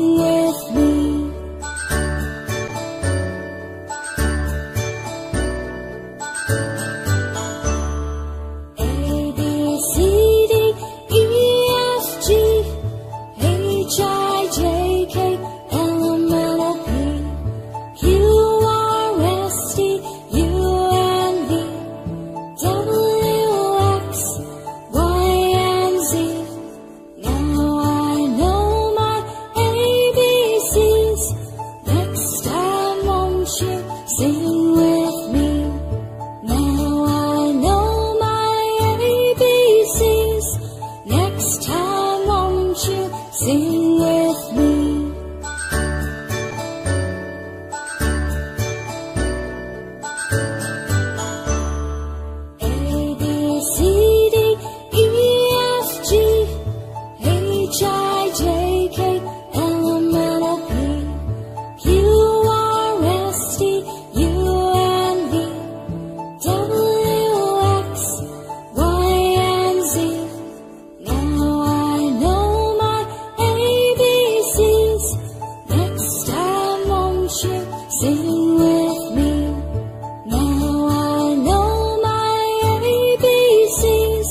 sing with me. A, B, C, D, E, F, G, H, I, J, K, L, M, N, O, P, Q, R, S, T, U, and V, W, X, Y, and Z. Now I know my ABCs. Next time won't you sing with me? Now I know my ABCs. Next time won't you sing with me? A, B, C, D, E, F, G, H, I, J, K, L, M, N, O, P, Q, R, S, T, U, and V, W, X, Y, and Z. Now I know my ABCs. Next time won't you sing with me? Now I know my ABCs.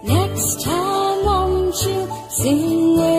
Next time won't you sing with me?